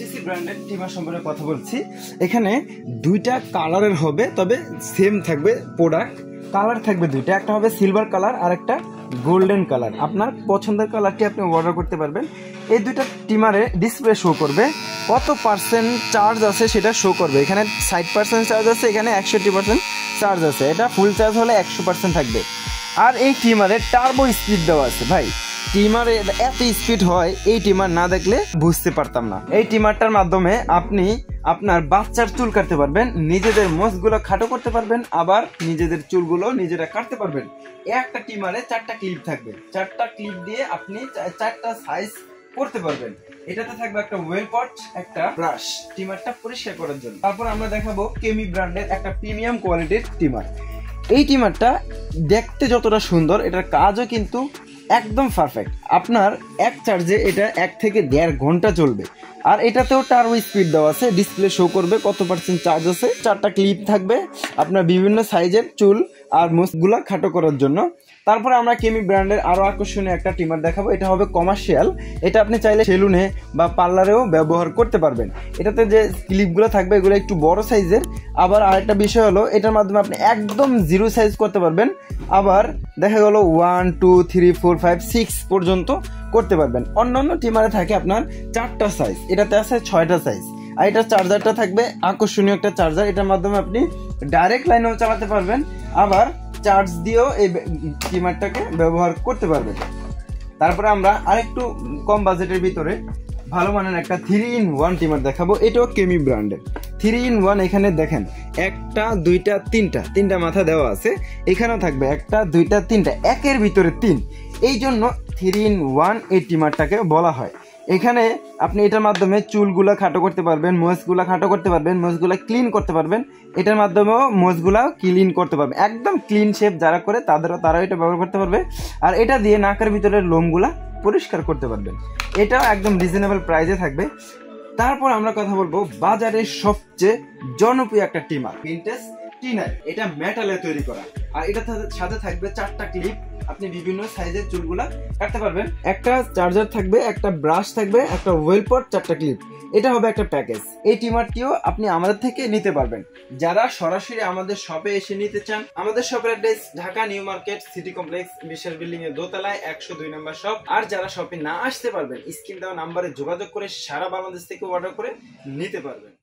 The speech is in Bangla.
এসটিসি ব্র্যান্ডের ট্রিমার সম্পর্কে কথা বলছি। এখানে দুইটা কালারের হবে, তবে সেম থাকবে প্রোডাক্ট। কালার থাকবে দুইটা, একটা হবে সিলভার কালার আর একটা গোল্ডেন কালার। আপনার পছন্দের কালারটি আপনি অর্ডার করতে পারবেন। এই দুইটা ট্রিমারে ডিসপ্লে শো করবে কত পার্সেন্ট চার্জ আছে সেটা শো করবে। এখানে 60% চার্জ আছে, এখানে 61% চার্জ আছে। এটা ফুল চার্জ হলে 100% থাকবে। আর এই ট্রিমারে টার্বো স্পিড দেওয়া আছে। ভাই ট্রিমারে এত স্পিড হয়, এই ট্রিমার না দেখলে বুঝতে পারতাম না। এই ট্রিমারটার মাধ্যমে আপনি আপনার বাচ্চার চুল কাটতে পারবেন, নিজেদের মোচগুলো খাটো করতে পারবেন, আবার নিজেদের চুলগুলো নিজেরা কাটতে পারবেন। একটা ট্রিমারে 4টা ক্লিপ থাকবে, 4টা ক্লিপ দিয়ে আপনি 4টা সাইজ করতে পারবেন। এটাতে থাকবে একটা ওয়েল পট, একটা ব্রাশ ট্রিমারটা পরিষ্কার করার জন্য। তারপর আমরা দেখাবো কেমি ব্র্যান্ডের একটা প্রিমিয়াম কোয়ালিটির ট্রিমার। এই ট্রিমারটা দেখতে যতটা সুন্দর, এটার কাজও কিন্তু একদম পারফেক্ট। আপনার এক চার্জে এটা 1 থেকে 1.5 ঘন্টা চলবে। আর এটাতেও টার্বো স্পিড দেওয়া আছে, ডিসপ্লে শো করবে কত পার্সেন্ট চার্জ আছে। 4টা ক্লিপ থাকবে আপনার বিভিন্ন সাইজের চুল আর মুছগুলা খাটো করার জন্য। তারপরে আমরা কেমি ব্র্যান্ডের আরো আকর্ষণীয় একটা ট্রিমার দেখাবো। এটা হবে কমার্শিয়াল। এটা আপনি চাইলে সেলুনে বা পার্লারেও ব্যবহার করতে পারবেন। এটাতে যে ক্লিপগুলো থাকবে এগুলো একটু বড় সাইজের। আবার আরেকটা বিষয় হলো, এটার মাধ্যমে আপনি একদম 0 সাইজ করতে পারবেন। আবার দেখা গেল 1 2 3 4 5 6 পর্যন্ত করতে পারবেন। অন্যান্য ট্রিমারে থাকে আপনার 4টা সাইজ, এটাতে আছে 6টা সাইজ। আর এটার চার্জারটা থাকবে আকর্ষণীয় একটা চার্জার। এটার মাধ্যমে আপনি ডাইরেক্ট লাইনেও চালাতে পারবেন, আবার চার্জ দিয়েও এই ট্রিমারটাকে ব্যবহার করতে পারবেন। তারপরে আমরা আরেকটু কম বাজেটের ভিতরে ভালো মানের একটা 3-in-1 ট্রিমার দেখাবো। এটাও কেমি ব্র্যান্ডের 3-in-1। এখানে দেখেন 1টা 2টা 3টা মাথা দেওয়া আছে। এখানেও থাকবে 1টা 2টা 3টা, একের ভিতরে 3। এই জন্য 3-in-1 এই ট্রিমারটাকে বলা হয়। এখানে আপনি এটার মাধ্যমে চুলগুলা খাটো করতে পারবেন, মোচগুলা খাটো করতে পারবেন, মোচগুলা ক্লিন করতে পারবেন। এটার মাধ্যমেও মোচগুলা ক্লিন করতে পারবেন, একদম ক্লিন শেপ যারা করে তারাও এটা ব্যবহার করতে পারবে। আর এটা দিয়ে নাকের ভিতরের লোমগুলা পরিষ্কার করতে পারবেন। এটাও একদম রিজনেবল প্রাইসে থাকবে। তারপর আমরা কথা বলবো বাজারের সবচেয়ে জনপ্রিয় একটা ট্রিমার, ভিনটেজ টিনার। এটা মেটালে তৈরি করা, আর এটা সাথে থাকবে 4টা ক্লিপ। আপনি বিভিন্ন সাইজের চুলগুলা কাটতে পারবেন। একটা চার্জার থাকবে, একটা ব্রাশ থাকবে, একটা ওয়েল পট, 4টা ক্লিপ। এটা হবে একটা প্যাকেজ। এই ট্রিমারটিও আপনি আমাদের থেকে নিতে পারবেন। যারা সরাসরি আমাদের শপে এসে নিতে চান, আমাদের শপের address Dhaka new market city complex বিশ্বাস বিল্ডিং এর দোতলায় 102 নম্বর শপ। আর যারা শপে না আসতে পারবেন, স্ক্রিন দেওয়া নাম্বারে যোগাযোগ করে সারা বাংলাদেশ থেকে অর্ডার করে নিতে পারবেন।